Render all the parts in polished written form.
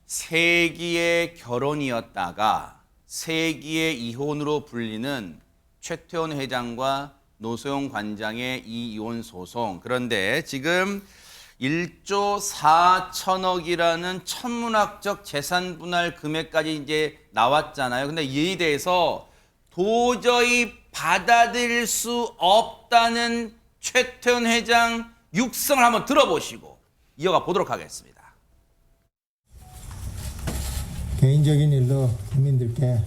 세기의 결혼이었다가 세기의 이혼으로 불리는 최태원 회장과 노소영 관장의 이 이혼 소송. 그런데 지금 1조 4천억이라는 천문학적 재산 분할 금액까지 이제 나왔잖아요. 근데 이에 대해서 도저히 받아들일 수 없다는 최태원 회장 육성을 한번 들어보시고 이어가 보도록 하겠습니다. 개인적인 일로 국민들께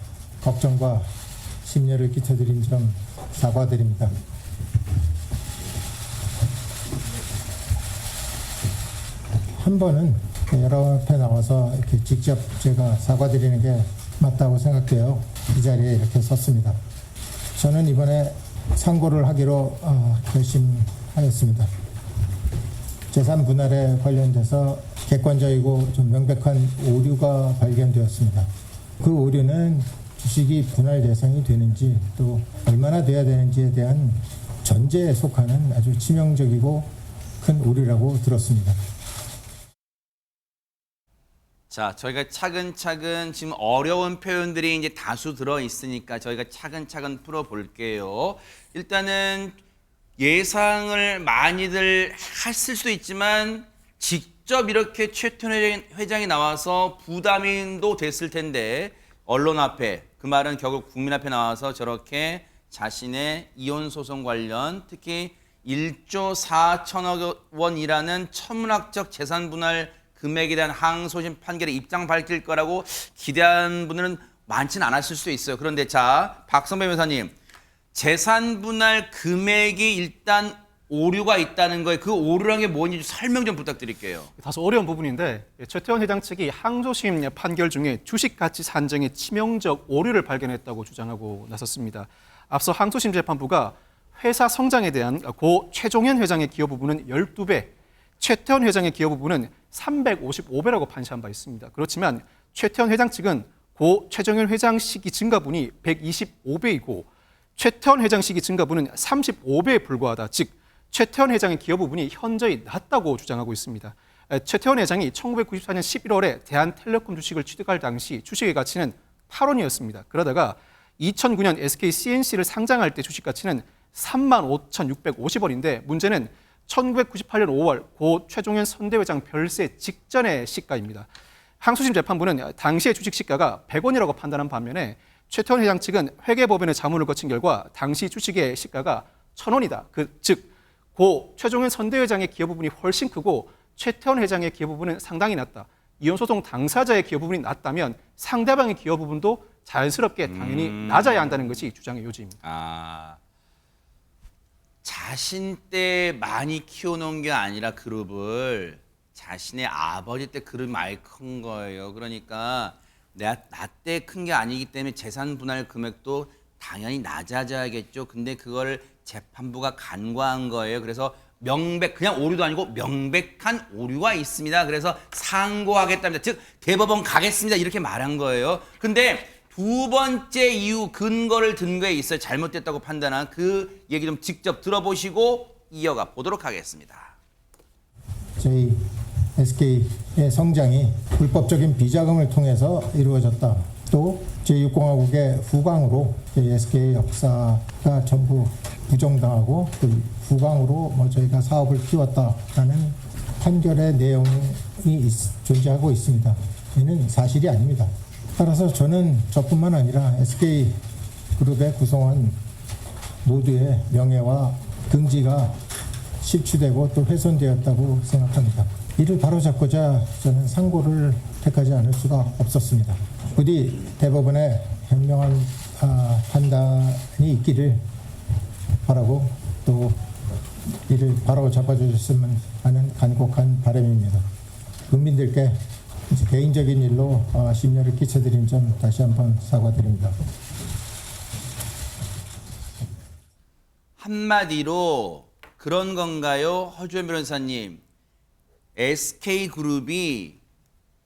걱정과 심려를 끼쳐드린 점 사과드립니다. 한 번은 여러 앞에 나와서 이렇게 직접 제가 사과드리는 게 맞다고 생각돼요. 이 자리에 이렇게 섰습니다. 저는 이번에 상고를 하기로 결심하였습니다. 재산 분할에 관련돼서 객관적이고 좀 명백한 오류가 발견되었습니다. 그 오류는 주식이 분할 대상이 되는지 또 얼마나 돼야 되는지에 대한 전제에 속하는 아주 치명적이고 큰 오류라고 들었습니다. 자, 저희가 차근차근 지금 어려운 표현들이 이제 다수 들어 있으니까 저희가 차근차근 풀어 볼게요. 일단은 예상을 많이들 했을 수도 있지만 직접 이렇게 최태원 회장이 나와서 부담도 됐을 텐데 언론 앞에 그 말은 결국 국민 앞에 나와서 저렇게 자신의 이혼 소송 관련 특히 1조 4천억 원이라는 천문학적 재산 분할 금액에 대한 항소심 판결에 입장 밝힐 거라고 기대한 분들은 많지는 않았을 수도 있어요. 그런데 자, 박성배 변호사님, 재산 분할 금액이 일단 오류가 있다는 거예요. 그 오류라는 게 뭔지 설명 좀 부탁드릴게요. 다소 어려운 부분인데 최태원 회장 측이 항소심 판결 중에 주식 가치 산정에 치명적 오류를 발견했다고 주장하고 나섰습니다. 앞서 항소심 재판부가 회사 성장에 대한 고 최종현 회장의 기여 부분은 12배, 최태원 회장의 기여 부분은 355배라고 판시한 바 있습니다. 그렇지만 최태원 회장 측은 고 최종현 회장 시기 증가분이 125배이고 최태원 회장 시기 증가분은 35배에 불과하다. 즉 최태원 회장의 기여 부분이 현저히 낮다고 주장하고 있습니다. 최태원 회장이 1994년 11월에 대한텔레콤 주식을 취득할 당시 주식의 가치는 8원이었습니다. 그러다가 2009년 SK CNC를 상장할 때 주식 가치는 35,650원인데 문제는 1998년 5월 고 최종현 선대회장 별세 직전의 시가입니다. 항소심 재판부는 당시의 주식 시가가 100원이라고 판단한 반면에 최태원 회장 측은 회계법원의 자문을 거친 결과 당시 주식의 시가가 1,000원이다. 즉 고 최종현 선대회장의 기여 부분이 훨씬 크고 최태원 회장의 기여 부분은 상당히 낮다. 이혼 소송 당사자의 기여 부분이 낮다면 상대방의 기여 부분도 자연스럽게 당연히 낮아야 한다는 것이 주장의 요지입니다. 자신 때 많이 키워놓은 게 아니라 그룹을 자신의 아버지 때 그룹이 많이 큰 거예요. 그러니까 나 때 큰 게 아니기 때문에 재산 분할 금액도 당연히 낮아져야겠죠. 근데 그걸 재판부가 간과한 거예요. 그래서 그냥 오류도 아니고 명백한 오류가 있습니다. 그래서 상고하겠답니다. 즉 대법원 가겠습니다. 이렇게 말한 거예요. 근데 두 번째 이유 근거를 든 거에 있어요. 잘못됐다고 판단한 그 얘기 좀 직접 들어보시고 이어가 보도록 하겠습니다. 저희 SK의 성장이 불법적인 비자금을 통해서 이루어졌다. 또 제6공화국의 후광으로 SK의 역사가 전부 부정당하고 그 후광으로 저희가 사업을 키웠다라는 판결의 내용이 존재하고 있습니다. 이는 사실이 아닙니다. 따라서 저는 저뿐만 아니라 SK그룹의 구성원 모두의 명예와 등지가 실추되고 또 훼손되었다고 생각합니다. 이를 바로잡고자 저는 상고를 택하지 않을 수가 없었습니다. 부디 대법원의 현명한 판단이 있기를 바라고 또 이를 바로 잡아주셨으면 하는 간곡한 바람입니다. 국민들께 개인적인 일로 심려를 끼쳐드린 점 다시 한번 사과드립니다. 한마디로 그런 건가요? 허주현 변호사님, SK그룹이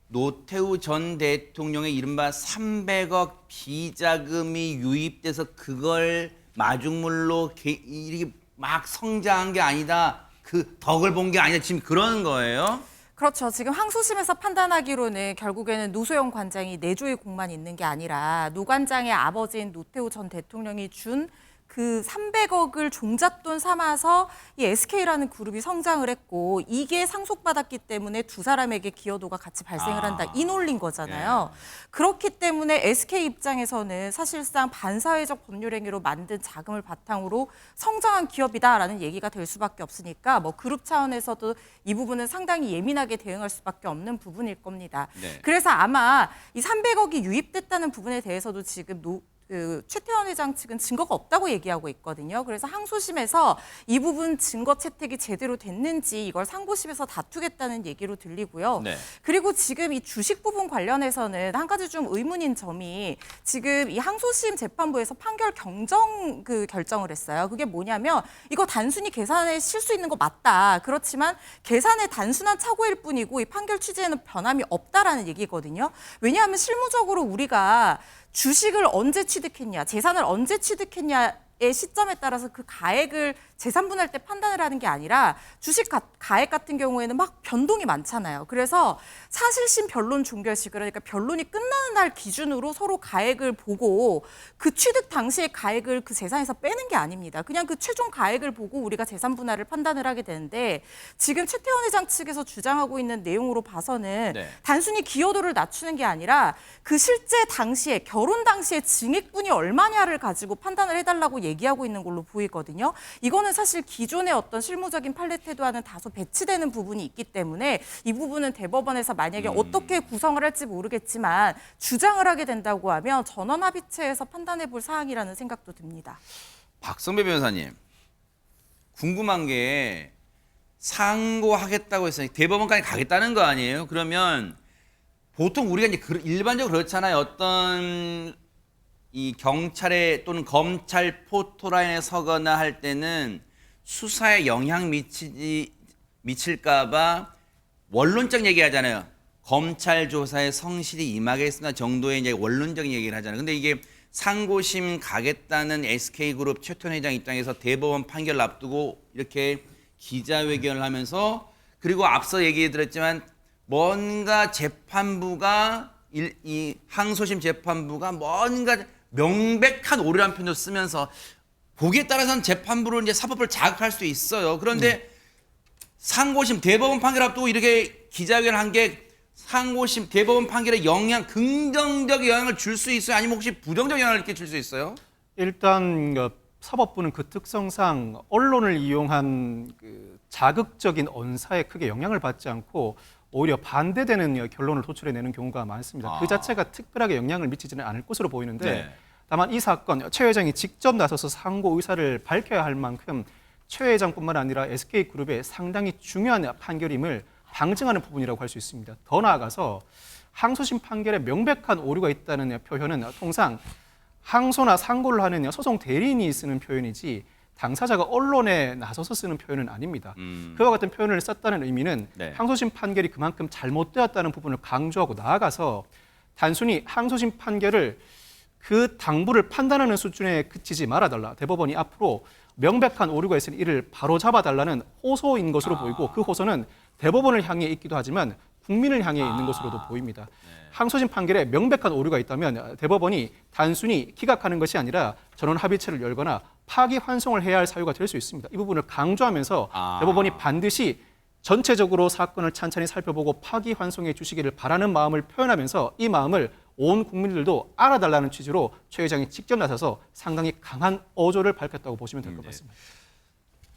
노태우 전 대통령의 이른바 300억 비자금이 유입돼서 그걸 마중물로 이렇게 막 성장한 게 아니다. 그 덕을 본 게 아니다. 지금 그런 거예요? 그렇죠. 지금 항소심에서 판단하기로는 결국에는 노소영 관장이 내조의 공만 있는 게 아니라 노 관장의 아버지인 노태우 전 대통령이 준 그 300억을 종잣돈 삼아서 이 SK라는 그룹이 성장을 했고 이게 상속받았기 때문에 두 사람에게 기여도가 같이 발생을 한다. 이 논리인 거잖아요. 그렇기 때문에 SK 입장에서는 사실상 반사회적 법률 행위로 만든 자금을 바탕으로 성장한 기업이다라는 얘기가 될 수밖에 없으니까 뭐 그룹 차원에서도 이 부분은 상당히 예민하게 대응할 수밖에 없는 부분일 겁니다. 네. 그래서 아마 이 300억이 유입됐다는 부분에 대해서도 지금 최태원 회장 측은 증거가 없다고 얘기하고 있거든요. 그래서 항소심에서 이 부분 증거 채택이 제대로 됐는지 이걸 상고심에서 다투겠다는 얘기로 들리고요. 네. 그리고 지금 이 주식 부분 관련해서는 한 가지 좀 의문인 점이 지금 이 항소심 재판부에서 판결 경정 결정을 했어요. 그게 뭐냐면 이거 단순히 계산에 실수 있는 거 맞다. 그렇지만 계산의 단순한 착오일 뿐이고 이 판결 취지에는 변함이 없다라는 얘기거든요. 왜냐하면 실무적으로 우리가 주식을 언제 취득했냐, 재산을 언제 취득했냐의 시점에 따라서 그 가액을 재산분할 때 판단을 하는 게 아니라 주식 가액 같은 경우에는 막 변동이 많잖아요. 그래서 사실심 변론 종결식, 그러니까 변론이 끝나는 날 기준으로 서로 가액을 보고 그 취득 당시의 가액을 그 재산에서 빼는 게 아닙니다. 그냥 그 최종 가액을 보고 우리가 재산분할을 판단을 하게 되는데 지금 최태원 회장 측에서 주장하고 있는 내용으로 봐서는 네. 단순히 기여도를 낮추는 게 아니라 그 실제 당시에 결혼 당시에 증액분이 얼마냐를 가지고 판단을 해달라고 얘기하고 있는 걸로 보이거든요. 이거는 사실 기존의 어떤 실무적인 판례 태도와는 다소 배치되는 부분이 있기 때문에 이 부분은 대법원에서 만약에 어떻게 구성을 할지 모르겠지만 주장을 하게 된다고 하면 전원합의체에서 판단해 볼 사항이라는 생각도 듭니다. 박성배 변호사님, 궁금한 게 상고하겠다고 했으니 대법원까지 가겠다는 거 아니에요? 그러면 보통 우리가 이제 일반적으로 그렇잖아요. 어떤 이 경찰에 또는 검찰 포토라인에 서거나 할 때는 수사에 영향 미칠까봐 원론적 얘기하잖아요. 검찰 조사에 성실히 임하겠습니다 정도의 이제 원론적 얘기를 하잖아요. 근데 이게 상고심 가겠다는 SK그룹 최태원 회장 입장에서 대법원 판결을 앞두고 이렇게 기자회견을 하면서 그리고 앞서 얘기 드렸지만 뭔가 재판부가 이 항소심 재판부가 뭔가 명백한 오류란 표현을 쓰면서 거기에 따라서는 재판부로 이제 사법을 자극할 수 있어요. 그런데 상고심 대법원 판결 앞두고 이렇게 기자회견을 한 게 상고심 대법원 판결에 긍정적 영향을 줄 수 있어요? 아니면 혹시 부정적 영향을 이렇게 줄 수 있어요? 일단 사법부는 그 특성상 언론을 이용한 그 자극적인 언사에 크게 영향을 받지 않고 오히려 반대되는 결론을 도출해내는 경우가 많습니다. 그 자체가 특별하게 영향을 미치지는 않을 것으로 보이는데 네. 다만 이 사건 최 회장이 직접 나서서 상고 의사를 밝혀야 할 만큼 최 회장뿐만 아니라 SK그룹의 상당히 중요한 판결임을 방증하는 부분이라고 할 수 있습니다. 더 나아가서 항소심 판결에 명백한 오류가 있다는 표현은 통상 항소나 상고를 하는 소송 대리인이 쓰는 표현이지 당사자가 언론에 나서서 쓰는 표현은 아닙니다. 그와 같은 표현을 썼다는 의미는 네. 항소심 판결이 그만큼 잘못되었다는 부분을 강조하고 나아가서 단순히 항소심 판결을 그 당부를 판단하는 수준에 그치지 말아달라. 대법원이 앞으로 명백한 오류가 있으니 이를 바로잡아달라는 호소인 것으로 보이고 그 호소는 대법원을 향해 있기도 하지만 국민을 향해 있는 것으로도 보입니다. 항소심 판결에 명백한 오류가 있다면 대법원이 단순히 기각하는 것이 아니라 전원 합의체를 열거나 파기환송을 해야 할 사유가 될 수 있습니다. 이 부분을 강조하면서 대법원이 반드시 전체적으로 사건을 찬찬히 살펴보고 파기환송해 주시기를 바라는 마음을 표현하면서 이 마음을 온 국민들도 알아달라는 취지로 최 회장이 직접 나서서 상당히 강한 어조를 밝혔다고 보시면 될 것 같습니다.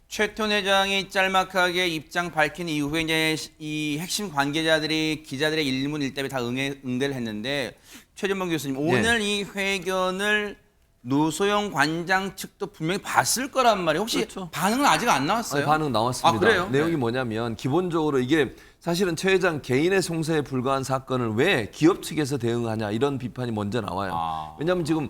최태원 회장이 짤막하게 입장 밝힌 이후에 이제 이 핵심 관계자들이 기자들의 일문일답에 다 응대를 했는데 최전봉 교수님 오늘 이 회견을 노소영 관장 측도 분명히 봤을 거란 말이에요. 혹시 그렇죠. 반응은 아직 안 나왔어요? 아니, 반응 나왔습니다. 아, 그래요? 내용이 네. 뭐냐면 기본적으로 이게 사실은 최 회장 개인의 송사에 불과한 사건을 왜 기업 측에서 대응하냐 이런 비판이 먼저 나와요. 왜냐하면 지금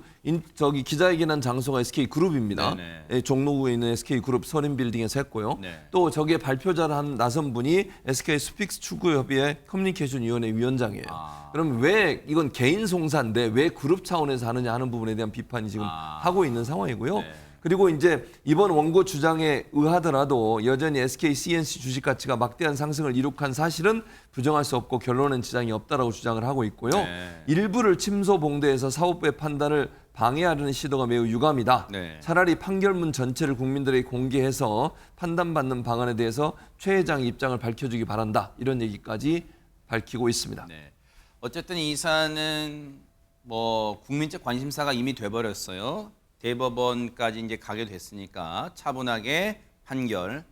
저기 기자회견한 장소가 SK그룹입니다. 예, 종로구에 있는 SK그룹 서린빌딩에서 했고요. 네. 또 저기에 발표자를 한 나선 분이 SK 스픽스 축구협의회 커뮤니케이션위원회 위원장이에요. 그럼 왜 이건 개인 송사인데 왜 그룹 차원에서 하느냐 하는 부분에 대한 비판이 지금 하고 있는 상황이고요. 네. 그리고 이제 이번 원고 주장에 의하더라도 여전히 SK CNC 주식 가치가 막대한 상승을 이룩한 사실은 부정할 수 없고 결론은 지장이 없다라고 주장을 하고 있고요. 네. 일부를 침소봉대해서 사법부의 판단을 방해하려는 시도가 매우 유감이다. 네. 차라리 판결문 전체를 국민들에게 공개해서 판단받는 방안에 대해서 최 회장의 입장을 밝혀주기 바란다. 이런 얘기까지 밝히고 있습니다. 네. 어쨌든 이 사안은 뭐 국민적 관심사가 이미 돼버렸어요. 대법원까지 이제 가게 됐으니까 차분하게 판결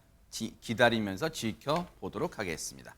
기다리면서 지켜보도록 하겠습니다.